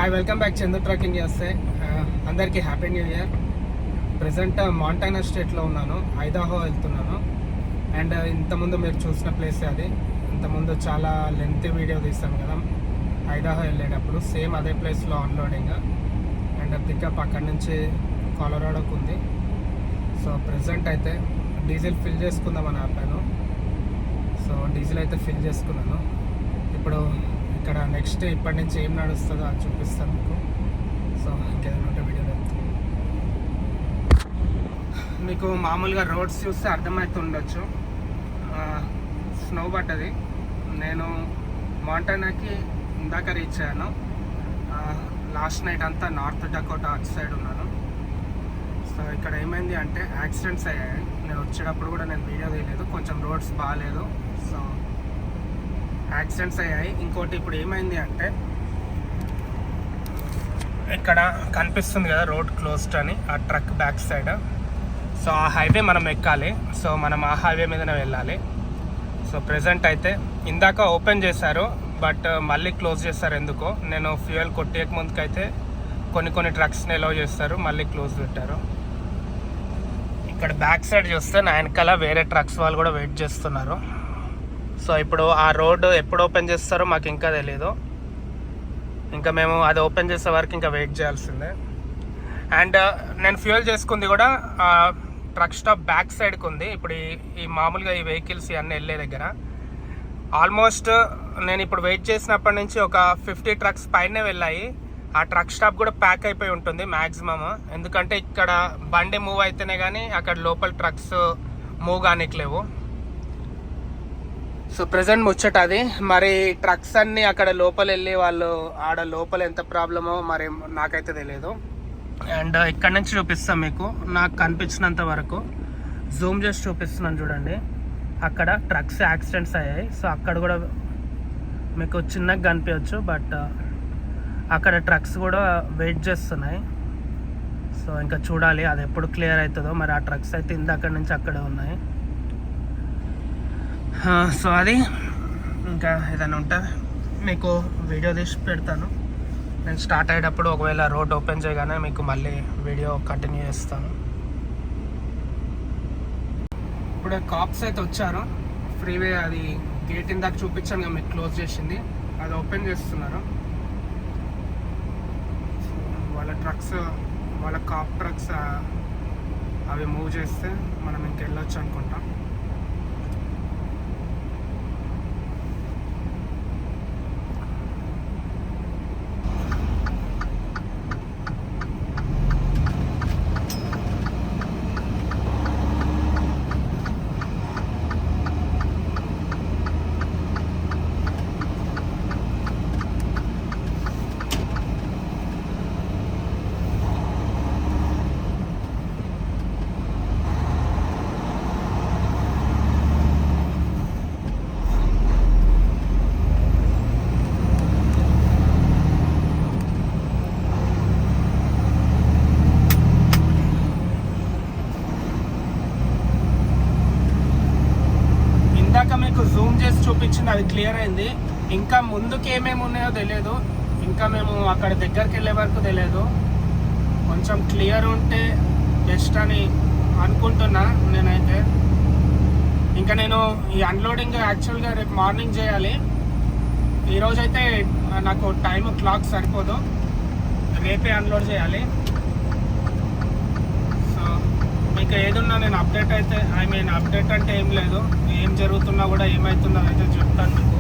Hi, welcome back Chandu trucking చేస్తే అందరికీ happy new year. Present మాంటానా స్టేట్లో ఉన్నాను, ఐదాహో వెళ్తున్నాను. అండ్ ఇంతకుముందు మీరు చూసిన ప్లేసే అది. ఇంతకుముందు చాలా లెంత్ వీడియో తీస్తాను కదా ఐదాహో వెళ్ళేటప్పుడు, సేమ్ అదే ప్లేస్లో ఆన్లోడింగ్. అండ్ పికప్ అక్కడి నుంచి కొలరాడోకు ఉంది. సో ప్రజెంట్ అయితే డీజిల్ ఫిల్ చేసుకుందామని ఆపాను. సో డీజిల్ అయితే ఫిల్ చేసుకున్నాను. ఇప్పుడు ఇక్కడ నెక్స్ట్ ఇప్పటి నుంచి ఏం నడుస్తుందో అది చూపిస్తాను మీకు. సో ఇంకేదైనా ఉంటే వీడియో చెప్తాను. మీకు మామూలుగా రోడ్స్ చూస్తే అర్థమవుతుండొచ్చు, స్నో పడ్డది. నేను మాంటానాకి ఇందాక రీచ్ అయ్యాను. లాస్ట్ నైట్ అంతా నార్త్ డకోటా అటు సైడ్ ఉన్నాను. సో ఇక్కడ ఏమైంది అంటే యాక్సిడెంట్స్ అయ్యాయి. నేను వచ్చేటప్పుడు కూడా నేను వీడియో తీయలేదు, కొంచెం రోడ్స్ బాగాలేదు. సో యాక్సిడెంట్స్ అయ్యాయి. ఇంకోటి ఇప్పుడు ఏమైంది అంటే ఇక్కడ కనిపిస్తుంది కదా రోడ్ క్లోజ్డ్ అని, ఆ ట్రక్ బ్యాక్ సైడ్. సో ఆ హైవే మనం ఎక్కాలి. సో మనం ఆ హైవే మీదనే వెళ్ళాలి. సో ప్రెజెంట్ అయితే ఇందాక ఓపెన్ చేశారు, బట్ మళ్ళీ క్లోజ్ చేస్తారు. ఎందుకో నేను ఫ్యూయల్ కొట్టేక ముందుకైతే కొన్ని ట్రక్స్ని ఎలవ్ చేస్తారు, మళ్ళీ క్లోజ్ పెట్టారు. ఇక్కడ బ్యాక్ సైడ్ చూస్తే నా వెనకాల వేరే ట్రక్స్ వాళ్ళు కూడా వెయిట్ చేస్తున్నారు. సో ఇప్పుడు ఆ రోడ్ ఎప్పుడు ఓపెన్ చేస్తారో మాకు ఇంకా తెలీదు. ఇంకా మేము అది ఓపెన్ చేసే వరకు ఇంకా వెయిట్ చేయాల్సిందే. అండ్ నేను ఫ్యూయల్ చేసుకుంది కూడా ట్రక్ స్టాప్ బ్యాక్ సైడ్కి ఉంది. ఇప్పుడు ఈ మామూలుగా ఈ వెహికల్స్ ఇవన్నీ వెళ్ళే దగ్గర ఆల్మోస్ట్ నేను ఇప్పుడు వెయిట్ చేసినప్పటి నుంచి ఒక 50 ట్రక్స్ పైనే వెళ్ళాయి. ఆ ట్రక్ స్టాప్ కూడా ప్యాక్ అయిపోయి ఉంటుంది మ్యాక్సిమమ్. ఎందుకంటే ఇక్కడ బండి మూవ్ అయితేనే కానీ అక్కడ లోపల ట్రక్స్ మూవ్ కానిట్లేవు. సో ప్రజెంట్ ముచ్చట అది. మరి ట్రక్స్ అన్నీ అక్కడ లోపల వెళ్ళి వాళ్ళు ఆడ లోపల ఎంత ప్రాబ్లమో మరి నాకైతే తెలియదు. అండ్ ఇక్కడ నుంచి చూపిస్తాం మీకు, నాకు కనిపించినంత వరకు జూమ్ చేసి చూపిస్తున్నాను చూడండి. అక్కడ ట్రక్స్ యాక్సిడెంట్స్ అయ్యాయి. సో అక్కడ కూడా మీకు చిన్నగా కనిపించవచ్చు, బట్ అక్కడ ట్రక్స్ కూడా వెయిట్ చేస్తున్నాయి. సో ఇంకా చూడాలి అది ఎప్పుడు క్లియర్ అవుతుందో. మరి ఆ ట్రక్స్ అయితే ఇందాక నుంచి అక్కడే ఉన్నాయి. సో అది ఇంకా ఏదైనా ఉంటే మీకు వీడియో తీసి పెడతాను. నేను స్టార్ట్ అయ్యేటప్పుడు ఒకవేళ రోడ్ ఓపెన్ చేయగానే మీకు మళ్ళీ వీడియో కంటిన్యూ చేస్తాను. ఇప్పుడు కాప్స్ అయితే వచ్చారు. ఫ్రీవే అది గేట్ ఇందాక చూపించాను కదా మీకు, క్లోజ్ చేసింది, అది ఓపెన్ చేస్తున్నారు. వాళ్ళ ట్రక్స్, వాళ్ళ కాప్ ట్రక్స్ అవి మూవ్ చేస్తే మనం ఇంకెళ్ళొచ్చు అనుకుంటాం. మీకు జూమ్ చేసి చూపించింది, అది క్లియర్ అయింది. ఇంకా ముందుకు ఏమేమి ఉన్నాయో తెలియదు, ఇంకా మేము అక్కడ దగ్గరికి వెళ్ళే వరకు తెలియదు. కొంచెం క్లియర్ ఉంటే బెస్ట్ అని అనుకుంటున్నా నేనైతే. ఇంకా నేను ఈ అన్లోడింగ్ యాక్చువల్గా రేపు మార్నింగ్ చేయాలి. ఈరోజైతే నాకు టైం క్లాక్ సరిపోదు, రేపే అన్లోడ్ చేయాలి. మీకు ఏదున్నా నేను అప్డేట్ అయితే, అప్డేట్ అంటే ఏం లేదు, ఏం జరుగుతున్నా కూడా ఏమవుతుందో అయితే చెప్తాను మీకు.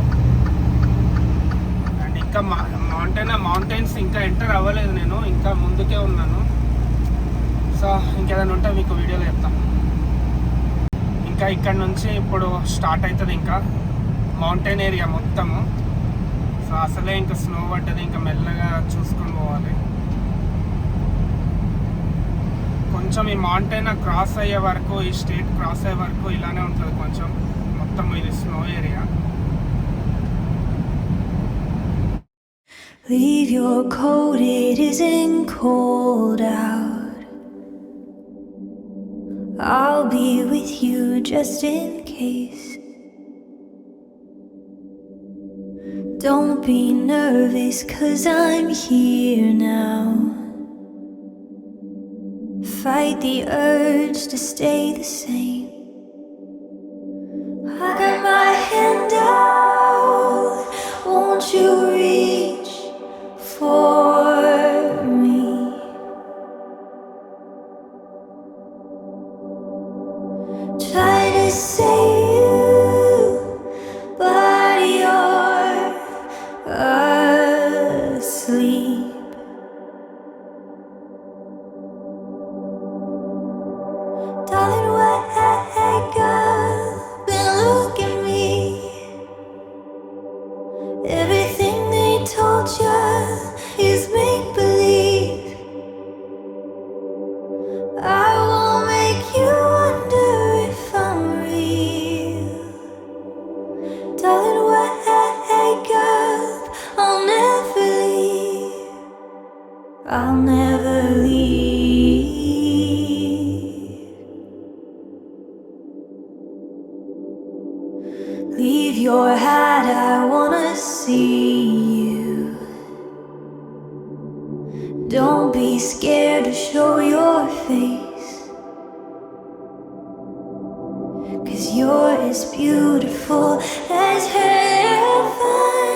అండ్ ఇంకా మౌంటైన్స్ ఇంకా ఎంటర్ అవ్వలేదు, నేను ఇంకా ముందుకే ఉన్నాను. సో ఇంకేదైనా ఉంటే మీకు వీడియోలో చెప్తాను. ఇంకా ఇక్కడ నుంచి ఇప్పుడు స్టార్ట్ అవుతుంది ఇంకా మౌంటైన్ ఏరియా మొత్తము. సో అసలే ఇంకా స్నో పడ్డది, ఇంకా మెల్లగా చూసుకొని పోవాలి. కొంచెం ఈ మౌంటైన్ క్రాస్ అయ్యే వరకు, ఈ స్టేట్ క్రాస్ అయ్యే వరకు ఇలానే ఉంటుంది కొంచెం, మొత్తం ఇది snow area. Leave your coat, it isn't cold out. I'll be with you just in case. Don't be nervous, 'cause I'm here now. Fight the urge to stay the same. I got my hand out, won't you reach for me? Try to save you, but you're asleep. Darling, wake up and look at me. Everything they told you is make-believe. I won't make you wonder if I'm real. Darling, wake up, I'll never leave. I'll never leave. Leave your hat, I wanna see you. Don't be scared to show your face, 'cause you're as beautiful as heaven.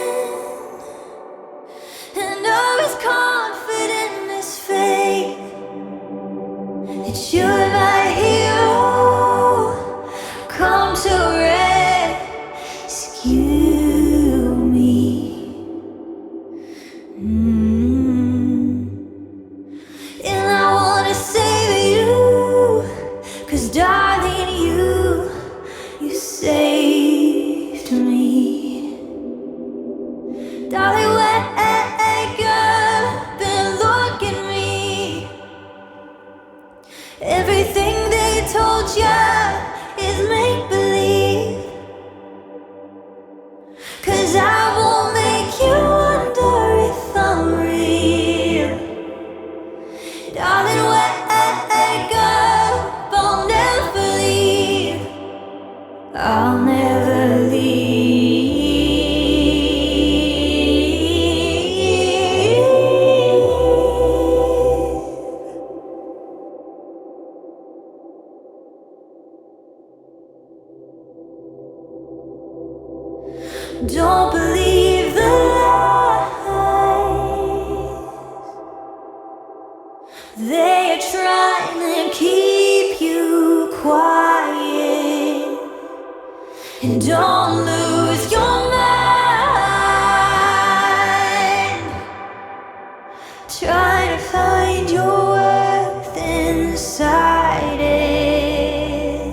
And I'm as confident as faith that you're my hero. Come to rescue me. And I wanna save you, 'cause darling, you saved me. Darling, wake up and look at me. Everything they told you is make-believe. 'Cause I won't make you wonder if I'm real. Darling, wake up, I'll never leave. I'll never leave. Don't believe the lies. They are trying to keep you quiet. And don't lose your mind. Try to find your worth inside it.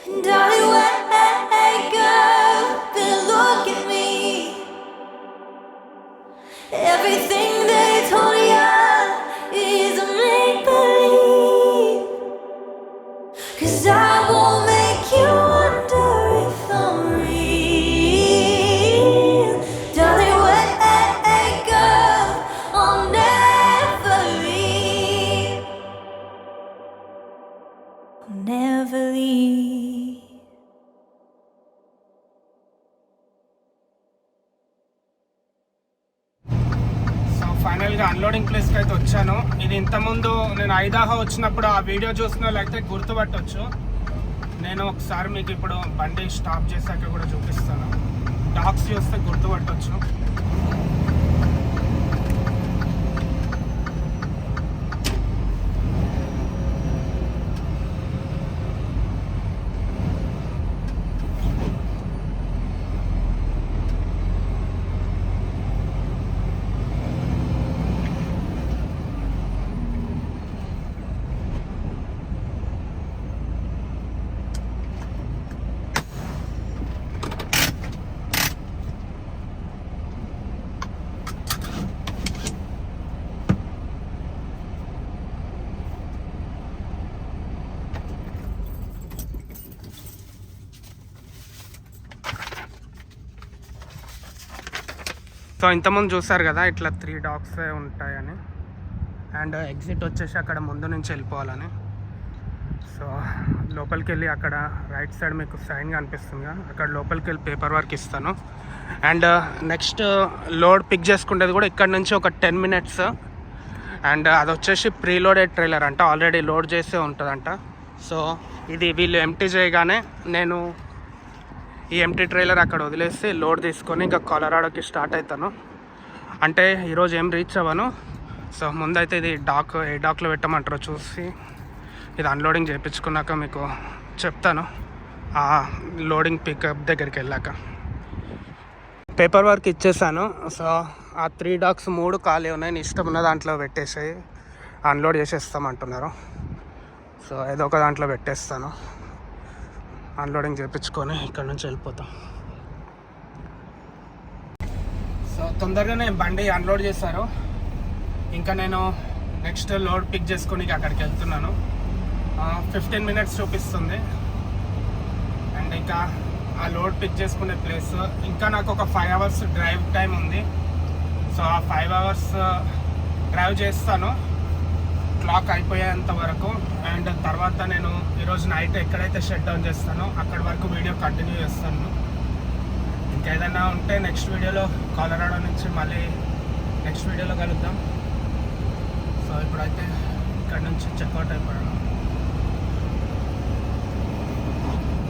And darling, wake up and look at me. Everything they told you is a make-believe. 'Cause I won't make you wonder if I'm real. Darling, wake up, I'll never leave. I'll never leave. So ఫైనల్గా unloading ప్లేస్కి అయితే వచ్చాను. ఇది ఇంతకుముందు నేను ఐదాహో వచ్చినప్పుడు ఆ video చూసిన వాళ్ళైతే గుర్తుపట్టవచ్చు. నేను ఒకసారి మీకు ఇప్పుడు బండి స్టాప్ చేశాక కూడా చూపిస్తాను. డాగ్స్ చూస్తే గుర్తుపట్టవచ్చు. సో ఇంతకుముందు చూసారు కదా ఇట్లా 3 డాగ్స్ ఉంటాయని. అండ్ ఎగ్జిట్ వచ్చేసి అక్కడ ముందు నుంచి వెళ్ళిపోవాలని. సో సో లోపలికి వెళ్ళి అక్కడ రైట్ సైడ్ మీకు సైన్ కనిపిస్తుంది, అక్కడ లోపలికి వెళ్ళి పేపర్ వర్క్ ఇస్తాను. అండ్ నెక్స్ట్ లోడ్ పిక్ చేసుకునేది కూడా ఇక్కడ నుంచి ఒక 10 minutes. అండ్ అది వచ్చేసి ప్రీలోడెడ్ ట్రైలర్ అంట, ఆల్రెడీ లోడ్ చేసే ఉంటుందంట. సో ఇది వీళ్ళు ఎంటీ చేయగానే నేను ఈ ఎంటీ ట్రైలర్ అక్కడ వదిలేసి లోడ్ తీసుకొని ఇంకా కొలరాడోకి స్టార్ట్ అవుతాను. అంటే ఈరోజు ఏం రీచ్ అవ్వను. సో ముందైతే ఇది ఏ డాక్లో పెట్టమంటారో చూసి ఇది అన్లోడింగ్ చేయించుకున్నాక మీకు చెప్తాను ఆ లోడింగ్ పికప్ దగ్గరికి వెళ్ళాక. పేపర్ వర్క్ ఇచ్చేసాను. సో ఆ 3 docks 3 ఖాళీ ఉన్నాయి, నీ ఇష్టం ఉన్న దాంట్లో పెట్టేసి అన్లోడ్ చేసేస్తామంటున్నారు. సో ఏదో ఒక దాంట్లో పెట్టేస్తాను, అన్లోడింగ్ చేయించుకొని ఇక్కడ నుంచి వెళ్ళిపోతాం. సో తొందరగానే బండి అన్లోడ్ చేశారు. ఇంకా నేను నెక్స్ట్ లోడ్ పిక్ చేసుకొని అక్కడికి వెళ్తున్నాను. 15 minutes చూపిస్తుంది. అండ్ ఇంకా ఆ లోడ్ పిక్ చేసుకునే ప్లేస్ ఇంకా నాకు ఒక 5 hours డ్రైవ్ టైం ఉంది. సో ఆ 5 hours డ్రైవ్ చేస్తాను క్లాక్ అయిపోయేంత వరకు. అండ్ తర్వాత నేను ఈరోజు నైట్ ఎక్కడైతే షట్ డౌన్ చేస్తానో అక్కడి వరకు వీడియో కంటిన్యూ చేస్తాను. ఇంకేదైనా ఉంటే నెక్స్ట్ వీడియోలో కొలరాడో నుంచి మళ్ళీ నెక్స్ట్ వీడియోలో కలుద్దాం. సో ఇప్పుడైతే ఇక్కడ నుంచి చెక్అవుట్ అయిపోయాను.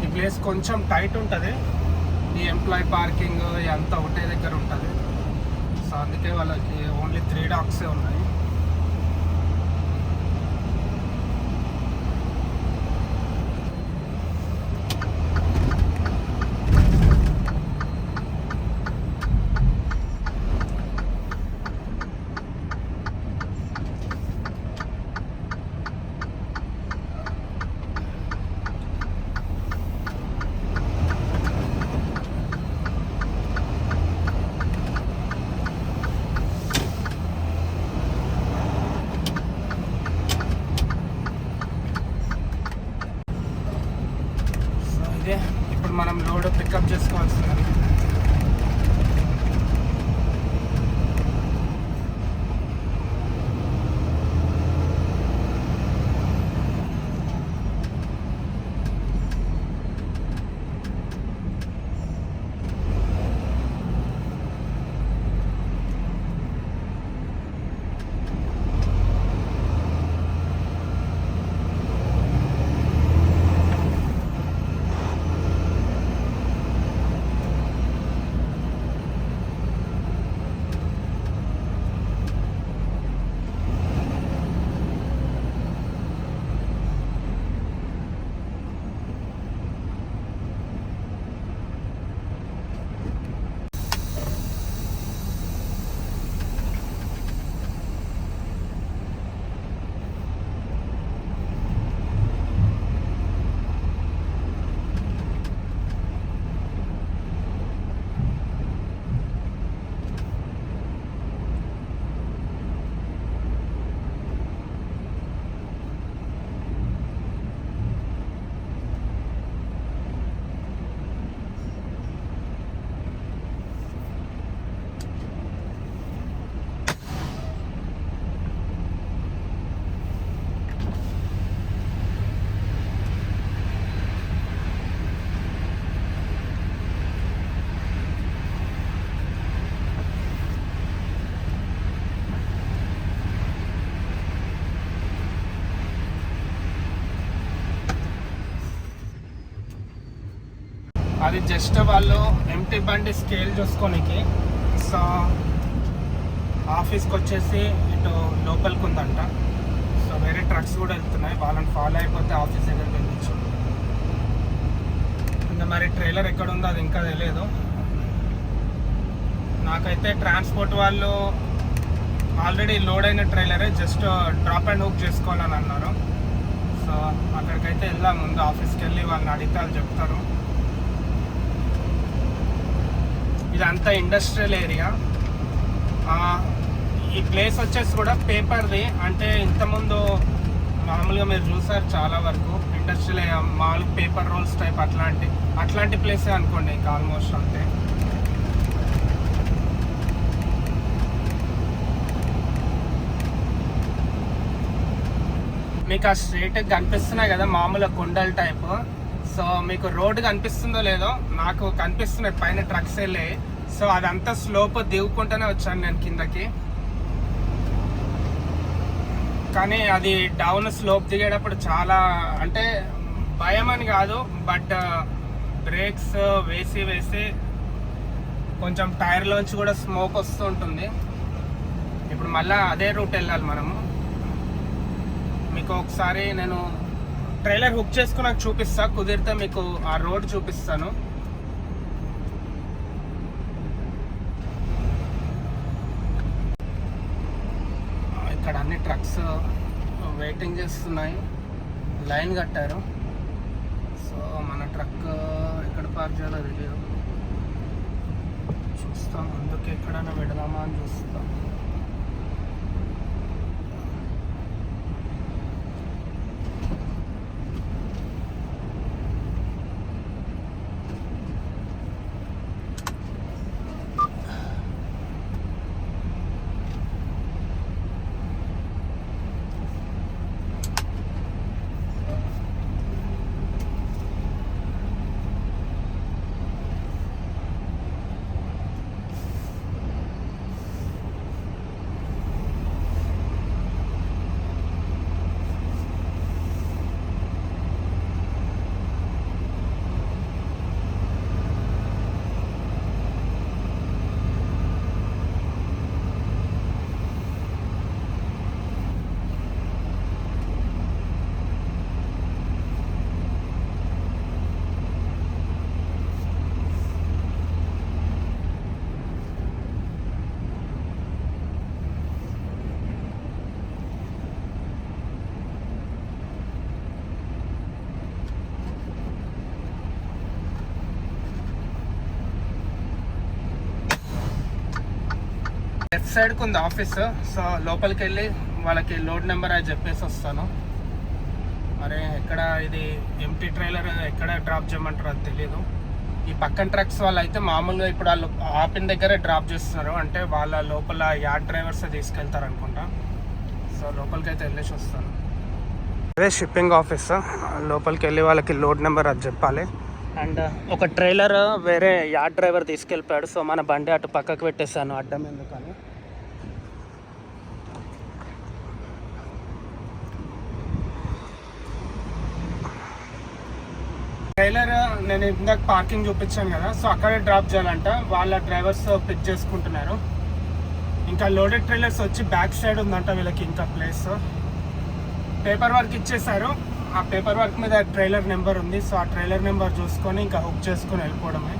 ఈ ప్లేస్ కొంచెం టైట్ ఉంటుంది, ఈ ఎంప్లాయీ పార్కింగ్ అంతా ఒకటే దగ్గర ఉంటుంది. సో అందుకే వాళ్ళకి ఓన్లీ 3 docks ఉన్నాయి. ఇప్పుడు మనం లోడ్ పికప్ చేసుకోవాల్సింది. అది జస్ట్ వాళ్ళు ఎంటీ బండి స్కేల్ చూసుకోనికి. సో ఆఫీస్కి వచ్చేసి ఇటు లోపలికి ఉందంట. సో వేరే ట్రక్స్ కూడా వెళ్తున్నాయి, వాళ్ళని ఫాలో అయిపోతే ఆఫీస్ దగ్గరికి వెళ్ళచ్చు. ఇంకా మరి ట్రైలర్ ఎక్కడ ఉందో అది ఇంకా తెలియదు నాకైతే. ట్రాన్స్పోర్ట్ వాళ్ళు ఆల్రెడీ లోడ్ అయిన ట్రైలరే జస్ట్ డ్రాప్ అండ్ హుక్ చేసుకోవాలని అన్నారు. సో అక్కడికైతే వెళ్దాం, ముందు ఆఫీస్కి వెళ్ళి వాళ్ళని అడిగితే వాళ్ళు చెప్తారు. ఇదంతా ఇండస్ట్రియల్ ఏరియా. ఈ ప్లేస్ వచ్చేసి కూడా పేపర్ది, అంటే ఇంతకుముందు మామూలుగా మీరు చూసారు చాలా వరకు ఇండస్ట్రియల్ మామూలు పేపర్ రోల్స్ టైప్ అట్లాంటి ప్లేసే అనుకోండి ఇంకా ఆల్మోస్ట్ అంతే. మీకు ఆ స్ట్రేట్ కనిపిస్తున్నాయి కదా మామూలు కొండల టైప్. సో మీకు రోడ్డు కనిపిస్తుందో లేదో, నాకు కనిపిస్తున్నాయి పైన ట్రక్స్ వెళ్ళి. సో అదంతా స్లోప్ దిగుకుంటూనే వచ్చాను నేను కిందకి. కానీ అది డౌన్ స్లోప్ దిగేటప్పుడు చాలా అంటే భయం అని కాదు, బట్ బ్రేక్స్ వేసి కొంచెం టైర్లోంచి కూడా స్మోక్ వస్తూ ఉంటుంది. ఇప్పుడు మళ్ళీ అదే రూట్ వెళ్ళాలి మనము. మీకు ఒకసారి నేను ట్రైలర్ హుక్ చేసుకున్నాక చూపిస్తా, కుదిరితే మీకు ఆ రోడ్ చూపిస్తాను. ఇక్కడ అన్ని ట్రక్స్ వెయిటింగ్ చేస్తున్నాయి, లైన్ కట్టారు. సో మన ట్రక్ ఎక్కడ పార్క్ చేయాలో తెలియదు, చూస్తాం. అందుకే ఎక్కడైనా పెడదామా అని చూస్తాం. లెఫ్ట్ సైడ్కి ఉంది ఆఫీస్. సో లోపలికి వెళ్ళి వాళ్ళకి లోడ్ నెంబర్ అది చెప్పేసి వస్తాను. మరి ఎక్కడ ఇది ఎంటీ ట్రైలర్ ఎక్కడ డ్రాప్ చేయమంటారో అది తెలియదు. ఈ పక్కన ట్రక్స్ వాళ్ళు అయితే మామూలుగా ఇప్పుడు వాళ్ళు ఆపిన దగ్గరే డ్రాప్ చేస్తున్నారు, అంటే వాళ్ళ లోపల యార్డ్ డ్రైవర్స్ తీసుకెళ్తారు అనుకుంటా. సో లోపలికి అయితే వెళ్ళేసి వస్తాను. అదే షిప్పింగ్ ఆఫీస్, లోపలికి వెళ్ళి వాళ్ళకి లోడ్ నెంబర్ అది చెప్పాలి. అండ్ ఒక ట్రైలర్ వేరే యార్డ్ డ్రైవర్ తీసుకెళ్ళిపోయాడు. సో మన బండి అటు పక్కకు పెట్టేశాను, అడ్డం ఎందుకని. ట్రైలర్ నేను ఇందాక పార్కింగ్ చూపించాను కదా, సో అక్కడే డ్రాప్ చేయాలంట. వాళ్ళ డ్రైవర్స్ పిక్ చేసుకుంటున్నారు. ఇంకా లోడెడ్ ట్రైలర్స్ వచ్చి బ్యాక్ సైడ్ ఉందంట వీళ్ళకి ఇంకా ప్లేస్. పేపర్ వర్క్ ఇచ్చేసారు, ఆ పేపర్ వర్క్ మీద ట్రైలర్ నెంబర్ ఉంది. సో ఆ ట్రైలర్ నెంబర్ చూసుకొని ఇంకా హుక్ చేసుకొని వెళ్ళిపోవడమే.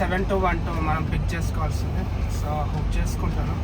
7212 మనం పిక్ చేసుకోవాల్సిందే. సో బుక్ చేసుకుంటాను.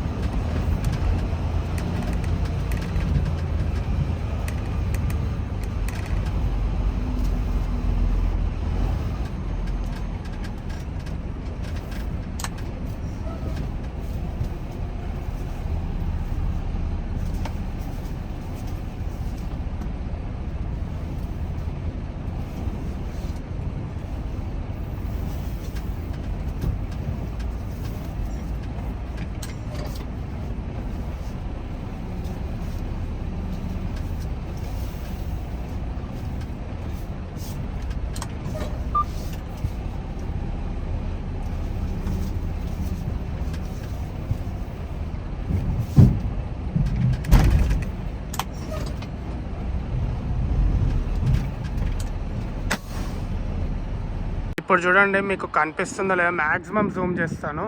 ఇప్పుడు చూడండి, మీకు కనిపిస్తుందో లేదో, మ్యాక్సిమం జూమ్ చేస్తాను.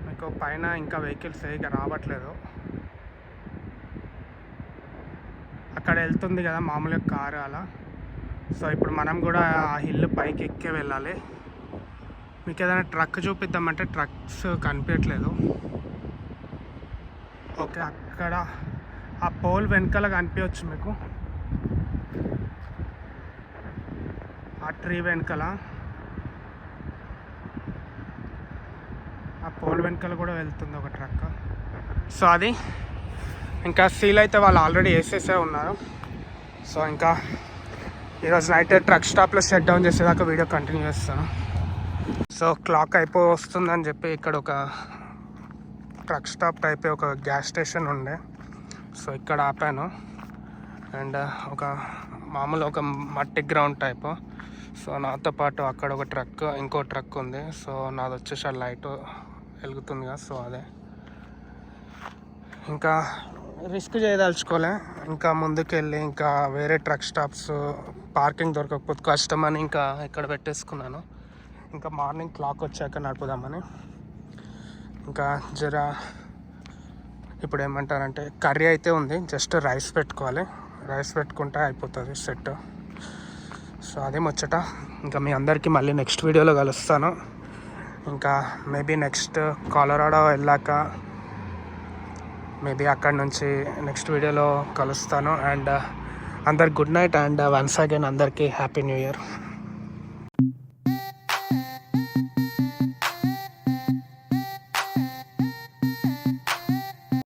మీకు పైన ఇంకా వెహికల్స్ ఇక రావట్లేదు. అక్కడ వెళ్తుంది కదా మామూలుగా కారు అలా. సో ఇప్పుడు మనం కూడా ఆ హిల్ పైకి ఎక్కే వెళ్ళాలి. మీకు ఏదైనా ట్రక్ చూపిద్దామంటే ట్రక్స్ కనిపించట్లేదు. ఓకే, అక్కడ ఆ పోల్ వెనకాల కనిపించవచ్చు మీకు, ఆ ట్రీ వెనకాల. ఆ పోల్ వెనకాల కూడా వెళ్తుంది ఒక ట్రక్. సో అది ఇంకా సీల్ అయితే వాళ్ళు ఆల్రెడీ వేసేసే ఉన్నారు. సో ఇంకా ఈరోజు నైట్ ట్రక్ స్టాప్లో షట్ డౌన్ చేసేదాకా వీడియో కంటిన్యూ చేస్తాను. సో క్లాక్ వస్తుందని చెప్పి ఇక్కడ ఒక ట్రక్ స్టాప్ టైప్ ఒక గ్యాస్ స్టేషన్ ఉండే. సో ఇక్కడ ఆపాను. అండ్ ఒక మామూలు ఒక మట్టి గ్రౌండ్ టైపు. సో నాతో పాటు అక్కడ ఒక ట్రక్, ఇంకో ట్రక్ ఉంది. సో నాది వచ్చేసి ఆ లైట్ వెలుగుతుంది కదా. సో అదే ఇంకా రిస్క్ చేయదలుచుకోలే. ఇంకా ముందుకెళ్ళి ఇంకా వేరే ట్రక్ స్టాప్స్ పార్కింగ్ దొరకకపోతే కష్టమని ఇంకా ఇక్కడ పెట్టేసుకున్నాను. ఇంకా మార్నింగ్ క్లాక్ వచ్చాక నడుపుదామని. ఇంకా జర ఇప్పుడు ఏమంటారంటే కర్రీ అయితే ఉంది, జస్ట్ రైస్ పెట్టుకోవాలి. రైస్ పెట్టుకుంటే అయిపోతుంది సెట్. సో అదే ముచ్చట. ఇంకా మీ అందరికీ మళ్ళీ నెక్స్ట్ వీడియోలో కలుస్తాను. ఇంకా మేబీ నెక్స్ట్ కొలరాడో వెళ్ళాక మేబీ అక్కడ నుంచి నెక్స్ట్ వీడియోలో కలుస్తాను. అండ్ అందరికి good night. And once again అందరికీ హ్యాపీ న్యూ ఇయర్.